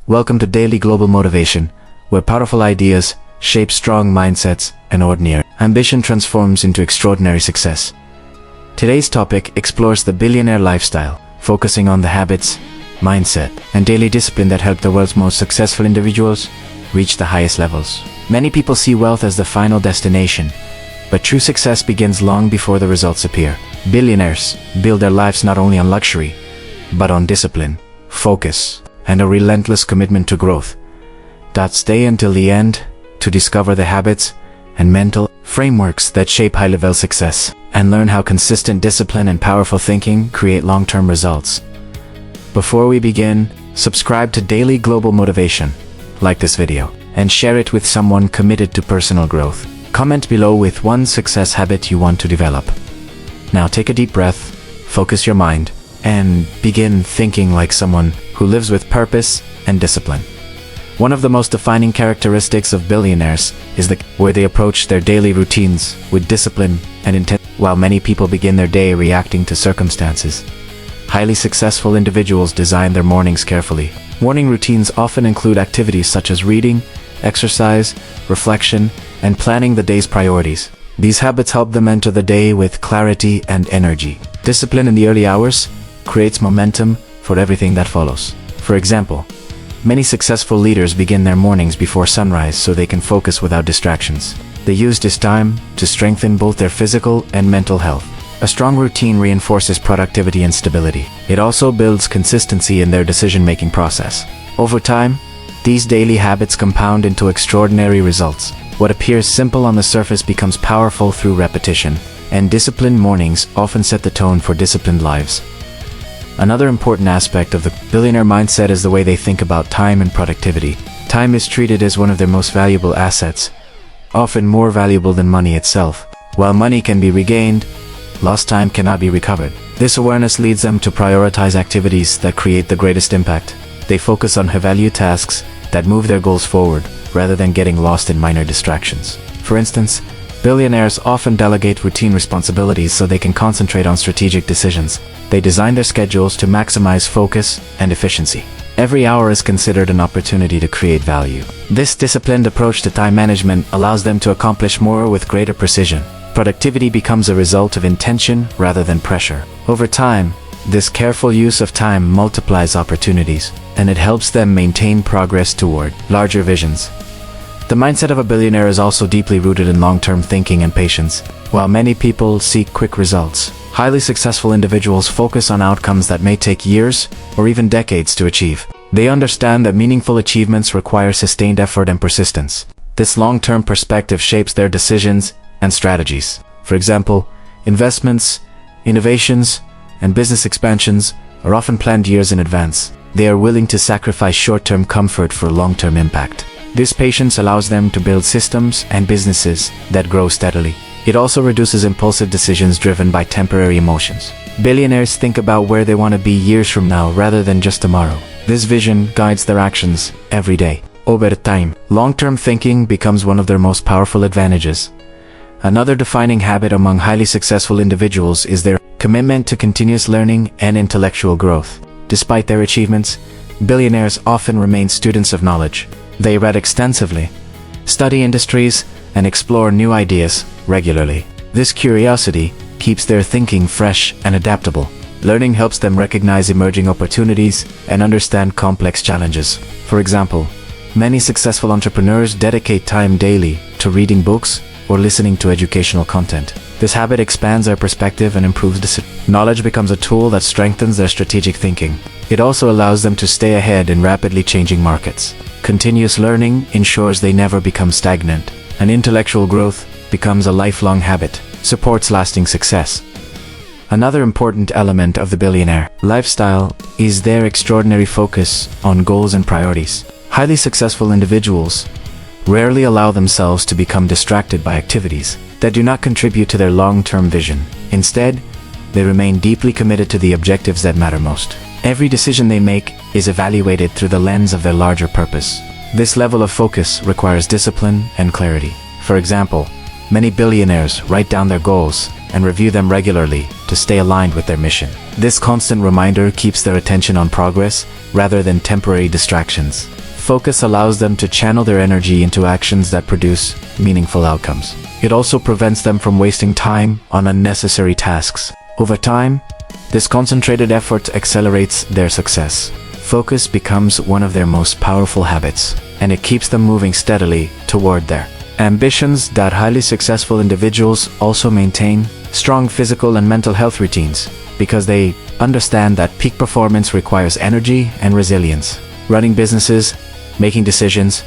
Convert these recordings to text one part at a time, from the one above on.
Welcome to Daily Global Motivation, where powerful ideas shape strong mindsets and ordinary ambition transforms into extraordinary success. Today's topic explores the billionaire lifestyle, focusing on the habits, mindset, and daily discipline that help the world's most successful individuals reach the highest levels. Many people see wealth as the final destination, but true success begins long before the results appear. Billionaires build their lives not only on luxury, but on discipline, focus, and a relentless commitment to growth. Stay until the end to discover the habits and mental frameworks that shape high-level success, and learn how consistent discipline and powerful thinking create long-term results. Before we begin, subscribe to Daily Global Motivation, like this video, and share it with someone committed to personal growth. Comment below with one success habit you want to develop. Now take a deep breath, focus your mind, and begin thinking like someone who lives with purpose and discipline. One of the most defining characteristics of billionaires is the way they approach their daily routines with discipline and intent. While many people begin their day reacting to circumstances, highly successful individuals design their mornings carefully. Morning routines often include activities such as reading, exercise, reflection, and planning the day's priorities. These habits help them enter the day with clarity and energy. Discipline in the early hours creates momentum for everything that follows. For example, many successful leaders begin their mornings before sunrise so they can focus without distractions. They use this time to strengthen both their physical and mental health. A strong routine reinforces productivity and stability. It also builds consistency in their decision-making process. Over time, these daily habits compound into extraordinary results. What appears simple on the surface becomes powerful through repetition, and disciplined mornings often set the tone for disciplined lives. Another important aspect of the billionaire mindset is the way they think about time and productivity. Time is treated as one of their most valuable assets, often more valuable than money itself. While money can be regained, lost time cannot be recovered. This awareness leads them to prioritize activities that create the greatest impact. They focus on high-value tasks that move their goals forward, rather than getting lost in minor distractions. For instance, billionaires often delegate routine responsibilities so they can concentrate on strategic decisions. They design their schedules to maximize focus and efficiency. Every hour is considered an opportunity to create value. This disciplined approach to time management allows them to accomplish more with greater precision. Productivity becomes a result of intention rather than pressure. Over time, this careful use of time multiplies opportunities, and it helps them maintain progress toward larger visions. The mindset of a billionaire is also deeply rooted in long-term thinking and patience. While many people seek quick results, highly successful individuals focus on outcomes that may take years or even decades to achieve. They understand that meaningful achievements require sustained effort and persistence. This long-term perspective shapes their decisions and strategies. For example, investments, innovations, and business expansions are often planned years in advance. They are willing to sacrifice short-term comfort for long-term impact. This patience allows them to build systems and businesses that grow steadily. It also reduces impulsive decisions driven by temporary emotions. Billionaires think about where they want to be years from now rather than just tomorrow. This vision guides their actions every day. Over time, long-term thinking becomes one of their most powerful advantages. Another defining habit among highly successful individuals is their commitment to continuous learning and intellectual growth. Despite their achievements, billionaires often remain students of knowledge. They read extensively, study industries, and explore new ideas regularly. This curiosity keeps their thinking fresh and adaptable. Learning helps them recognize emerging opportunities and understand complex challenges. For example, many successful entrepreneurs dedicate time daily to reading books or listening to educational content. This habit expands their perspective and improves knowledge becomes a tool that strengthens their strategic thinking. It also allows them to stay ahead in rapidly changing markets. Continuous learning ensures they never become stagnant, and intellectual growth becomes a lifelong habit, supports lasting success. Another important element of the billionaire lifestyle is their extraordinary focus on goals and priorities. Highly successful individuals rarely allow themselves to become distracted by activities that do not contribute to their long-term vision. Instead, they remain deeply committed to the objectives that matter most. Every decision they make is evaluated through the lens of their larger purpose. This level of focus requires discipline and clarity. For example, many billionaires write down their goals and review them regularly to stay aligned with their mission. This constant reminder keeps their attention on progress rather than temporary distractions. Focus allows them to channel their energy into actions that produce meaningful outcomes. It also prevents them from wasting time on unnecessary tasks. Over time, this concentrated effort accelerates their success. Focus becomes one of their most powerful habits, and it keeps them moving steadily toward their ambitions. That highly successful individuals also maintain strong physical and mental health routines because they understand that peak performance requires energy and resilience. Running businesses, making decisions,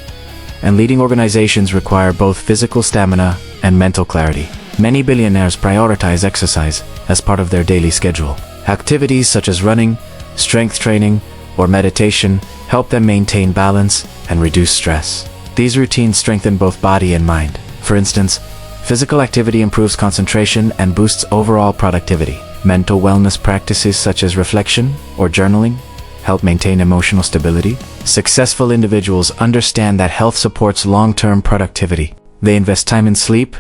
and leading organizations require both physical stamina and mental clarity. Many billionaires prioritize exercise as part of their daily schedule. Activities such as running, strength training, or meditation help them maintain balance and reduce stress. These routines strengthen both body and mind. For instance, physical activity improves concentration and boosts overall productivity. Mental wellness practices such as reflection or journaling help maintain emotional stability. Successful individuals understand that health supports long-term productivity. They invest time in sleep,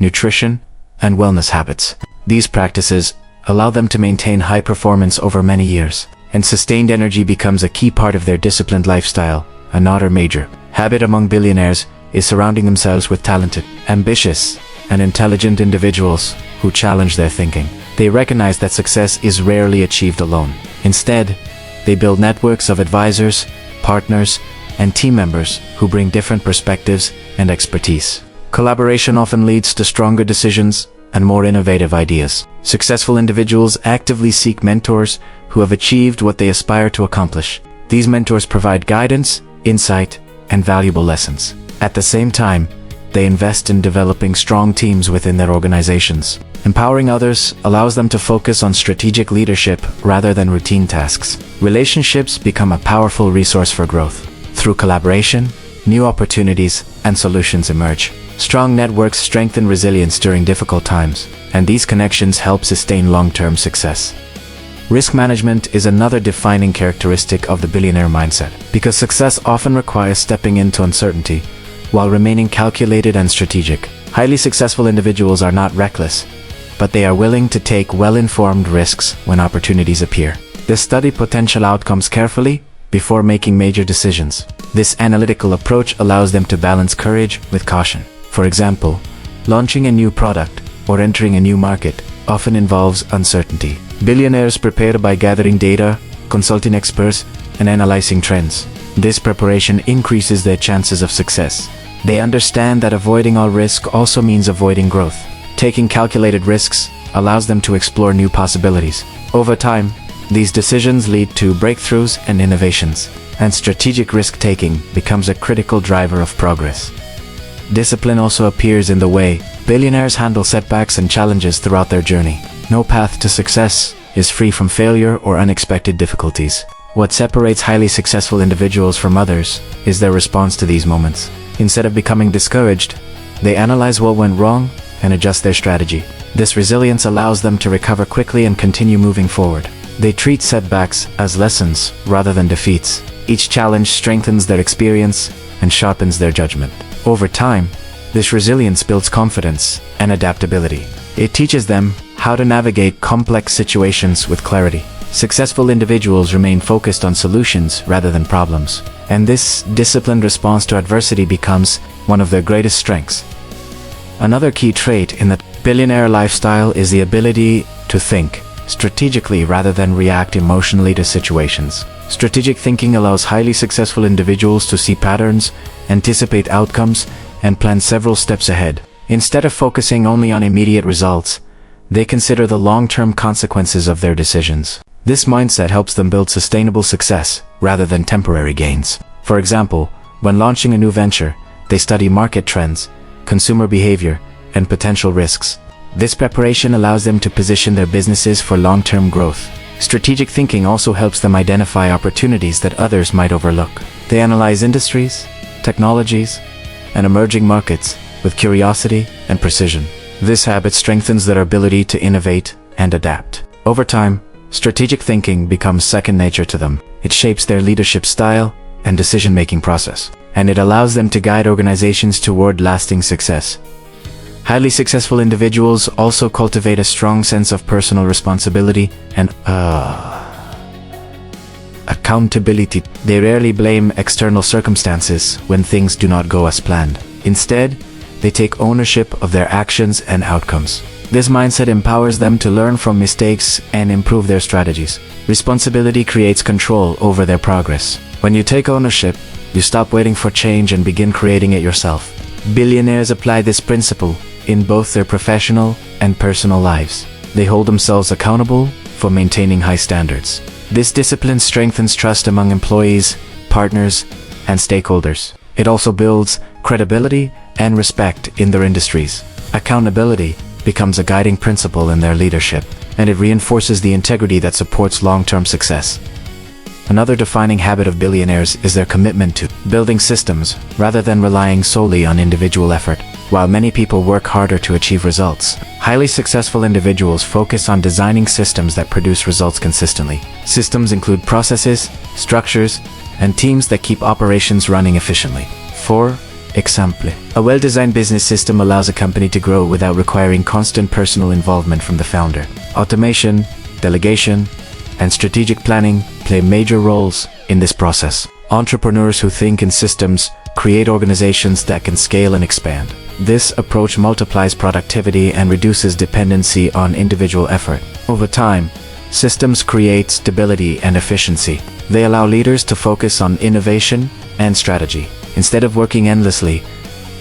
nutrition, and wellness habits. These practices allow them to maintain high performance over many years, and sustained energy becomes a key part of their disciplined lifestyle. Another major habit among billionaires is surrounding themselves with talented, ambitious, and intelligent individuals who challenge their thinking. They recognize that success is rarely achieved alone. Instead, they build networks of advisors, partners, and team members who bring different perspectives and expertise. Collaboration often leads to stronger decisions and more innovative ideas. Successful individuals actively seek mentors who have achieved what they aspire to accomplish. These mentors provide guidance, insight, and valuable lessons. At the same time, they invest in developing strong teams within their organizations. Empowering others allows them to focus on strategic leadership rather than routine tasks. Relationships become a powerful resource for growth. Through collaboration, new opportunities and solutions emerge. Strong networks strengthen resilience during difficult times, and these connections help sustain long-term success. Risk management is another defining characteristic of the billionaire mindset, because success often requires stepping into uncertainty while remaining calculated and strategic. Highly successful individuals are not reckless, but they are willing to take well-informed risks when opportunities appear. They study potential outcomes carefully before making major decisions. This analytical approach allows them to balance courage with caution. For example, launching a new product or entering a new market often involves uncertainty. Billionaires prepare by gathering data, consulting experts, and analyzing trends. This preparation increases their chances of success. They understand that avoiding all risk also means avoiding growth. Taking calculated risks allows them to explore new possibilities. Over time, these decisions lead to breakthroughs and innovations, and strategic risk-taking becomes a critical driver of progress. Discipline also appears in the way billionaires handle setbacks and challenges throughout their journey. No path to success is free from failure or unexpected difficulties. What separates highly successful individuals from others is their response to these moments. Instead of becoming discouraged, they analyze what went wrong and adjust their strategy. This resilience allows them to recover quickly and continue moving forward. They treat setbacks as lessons rather than defeats. Each challenge strengthens their experience and sharpens their judgment. Over time, this resilience builds confidence and adaptability. It teaches them how to navigate complex situations with clarity. Successful individuals remain focused on solutions rather than problems, and this disciplined response to adversity becomes one of their greatest strengths. Another key trait in the billionaire lifestyle is the ability to think strategically rather than react emotionally to situations. Strategic thinking allows highly successful individuals to see patterns, anticipate outcomes, and plan several steps ahead. Instead of focusing only on immediate results, they consider the long-term consequences of their decisions. This mindset helps them build sustainable success rather than temporary gains. For example, when launching a new venture, they study market trends, consumer behavior, and potential risks. This preparation allows them to position their businesses for long-term growth. Strategic thinking also helps them identify opportunities that others might overlook. They analyze industries, technologies, and emerging markets with curiosity and precision. This habit strengthens their ability to innovate and adapt. Over time, strategic thinking becomes second nature to them. It shapes their leadership style and decision-making process, and it allows them to guide organizations toward lasting success. Highly successful individuals also cultivate a strong sense of personal responsibility and accountability. They rarely blame external circumstances when things do not go as planned. Instead, they take ownership of their actions and outcomes. This mindset empowers them to learn from mistakes and improve their strategies. Responsibility creates control over their progress. When you take ownership, you stop waiting for change and begin creating it yourself. Billionaires apply this principle in both their professional and personal lives. They hold themselves accountable for maintaining high standards. This discipline strengthens trust among employees, partners, and stakeholders. It also builds credibility and respect in their industries. Accountability becomes a guiding principle in their leadership, and it reinforces the integrity that supports long-term success. Another defining habit of billionaires is their commitment to building systems rather than relying solely on individual effort. While many people work harder to achieve results, highly successful individuals focus on designing systems that produce results consistently. Systems include processes, structures, and teams that keep operations running efficiently. For example, a well-designed business system allows a company to grow without requiring constant personal involvement from the founder. Automation, delegation, and strategic planning play major roles in this process. Entrepreneurs who think in systems create organizations that can scale and expand. This approach multiplies productivity and reduces dependency on individual effort. Over time, systems create stability and efficiency. They allow leaders to focus on innovation and strategy. Instead of working endlessly,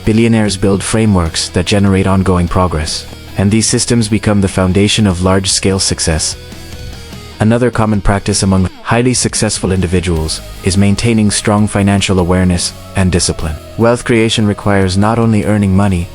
billionaires build frameworks that generate ongoing progress, and these systems become the foundation of large-scale success. Another common practice among highly successful individuals is maintaining strong financial awareness and discipline. Wealth creation requires not only earning money,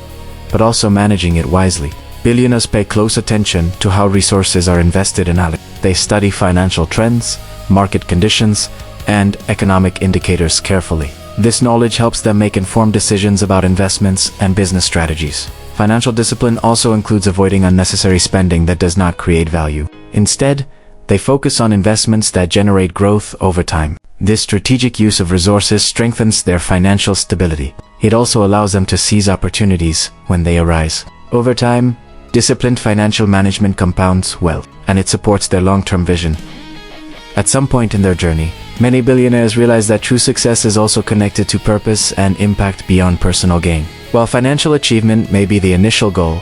but also managing it wisely. Billionaires pay close attention to how resources are invested and allocated. They study financial trends, market conditions, and economic indicators carefully. This knowledge helps them make informed decisions about investments and business strategies. Financial discipline also includes avoiding unnecessary spending that does not create value. Instead, they focus on investments that generate growth over time. This strategic use of resources strengthens their financial stability. It also allows them to seize opportunities when they arise. Over time, disciplined financial management compounds wealth, and it supports their long-term vision. At some point in their journey, many billionaires realize that true success is also connected to purpose and impact beyond personal gain. While financial achievement may be the initial goal,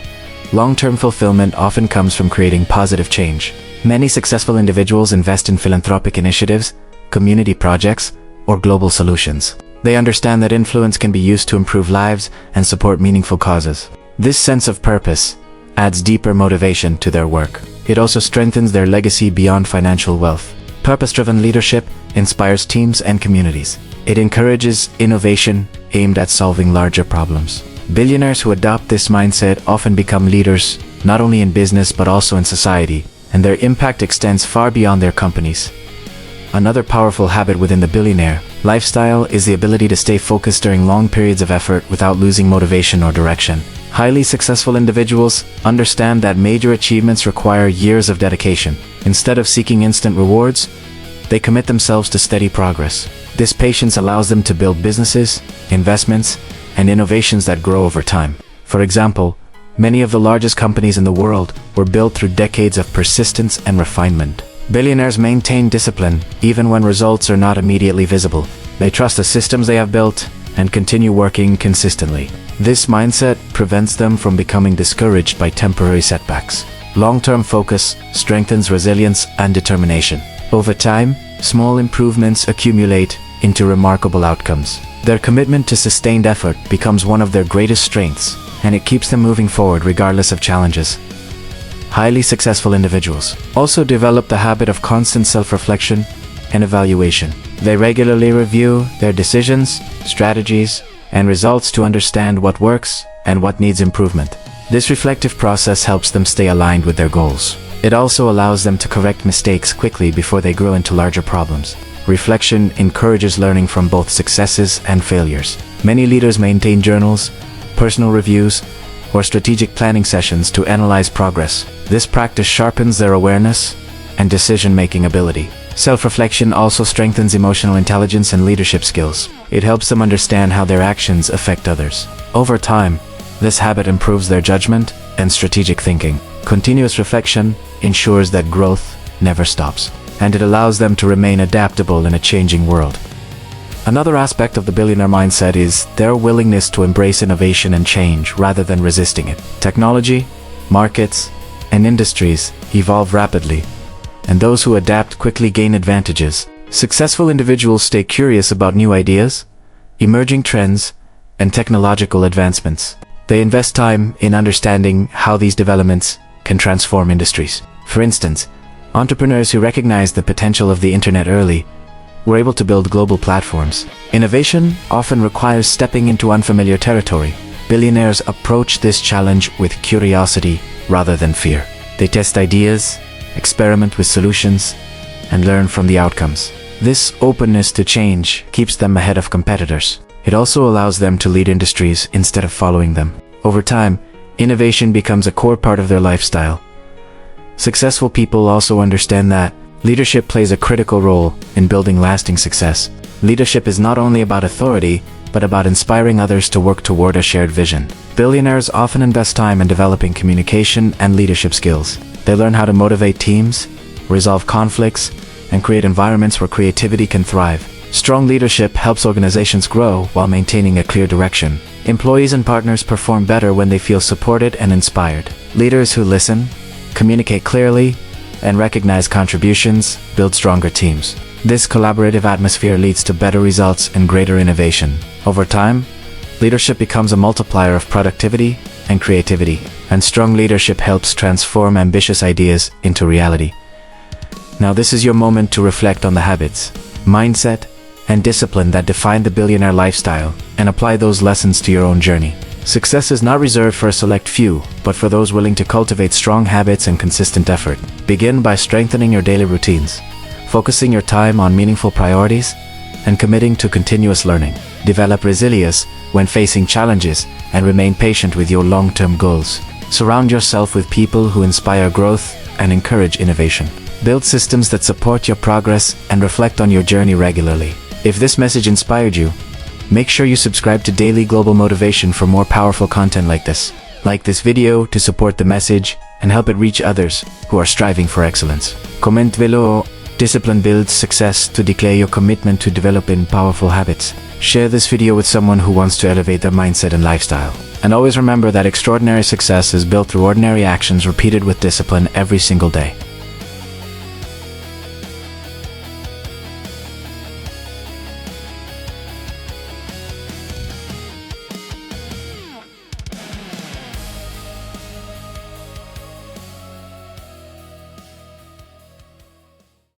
long-term fulfillment often comes from creating positive change. Many successful individuals invest in philanthropic initiatives, community projects, or global solutions. They understand that influence can be used to improve lives and support meaningful causes. This sense of purpose adds deeper motivation to their work. It also strengthens their legacy beyond financial wealth. Purpose-driven leadership inspires teams and communities. It encourages innovation aimed at solving larger problems. Billionaires who adopt this mindset often become leaders, not only in business but also in society, and their impact extends far beyond their companies. Another powerful habit within the billionaire lifestyle is the ability to stay focused during long periods of effort without losing motivation or direction. Highly successful individuals understand that major achievements require years of dedication. Instead of seeking instant rewards, they commit themselves to steady progress. This patience allows them to build businesses, investments, and innovations that grow over time. For example, many of the largest companies in the world were built through decades of persistence and refinement. Billionaires maintain discipline even when results are not immediately visible. They trust the systems they have built and continue working consistently. This mindset prevents them from becoming discouraged by temporary setbacks. Long-term focus strengthens resilience and determination. Over time, small improvements accumulate into remarkable outcomes. Their commitment to sustained effort becomes one of their greatest strengths, and it keeps them moving forward regardless of challenges. Highly successful individuals also develop the habit of constant self-reflection and evaluation. They regularly review their decisions, strategies, and results to understand what works and what needs improvement. This reflective process helps them stay aligned with their goals. It also allows them to correct mistakes quickly before they grow into larger problems. Reflection encourages learning from both successes and failures. Many leaders maintain journals, personal reviews, or strategic planning sessions to analyze progress. This practice sharpens their awareness and decision-making ability. Self-reflection also strengthens emotional intelligence and leadership skills. It helps them understand how their actions affect others. Over time, This habit improves their judgment and strategic thinking. Continuous reflection ensures that growth never stops, and it allows them to remain adaptable in a changing world. Another aspect of the billionaire mindset is their willingness to embrace innovation and change rather than resisting it. Technology, markets, and industries evolve rapidly, and those who adapt quickly gain advantages. Successful individuals stay curious about new ideas, emerging trends, and technological advancements. They invest time in understanding how these developments can transform industries. For instance, entrepreneurs who recognize the potential of the internet early were able to build global platforms. Innovation often requires stepping into unfamiliar territory. Billionaires approach this challenge with curiosity rather than fear. They test ideas, experiment with solutions, and learn from the outcomes. This openness to change keeps them ahead of competitors. It also allows them to lead industries instead of following them. Over time, innovation becomes a core part of their lifestyle. Successful people also understand that leadership plays a critical role in building lasting success. Leadership is not only about authority, but about inspiring others to work toward a shared vision. Billionaires often invest time in developing communication and leadership skills. They learn how to motivate teams, resolve conflicts, and create environments where creativity can thrive. Strong leadership helps organizations grow while maintaining a clear direction. Employees and partners perform better when they feel supported and inspired. Leaders who listen, communicate clearly, and recognize contributions build stronger teams. This collaborative atmosphere leads to better results and greater innovation. Over time, leadership becomes a multiplier of productivity and creativity, and strong leadership helps transform ambitious ideas into reality. Now this is your moment to reflect on the habits, mindset, and discipline that define the billionaire lifestyle, and apply those lessons to your own journey. Success is not reserved for a select few, but for those willing to cultivate strong habits and consistent effort. Begin by strengthening your daily routines, focusing your time on meaningful priorities, and committing to continuous learning. Develop resilience when facing challenges, and remain patient with your long-term goals. Surround yourself with people who inspire growth and encourage innovation. Build systems that support your progress and reflect on your journey regularly. If this message inspired you, make sure you subscribe to Daily Global Motivation for more powerful content like this. Like this video to support the message and help it reach others who are striving for excellence. Comment below. Discipline builds success to declare your commitment to developing powerful habits. Share this video with someone who wants to elevate their mindset and lifestyle. And always remember that extraordinary success is built through ordinary actions repeated with discipline every single day.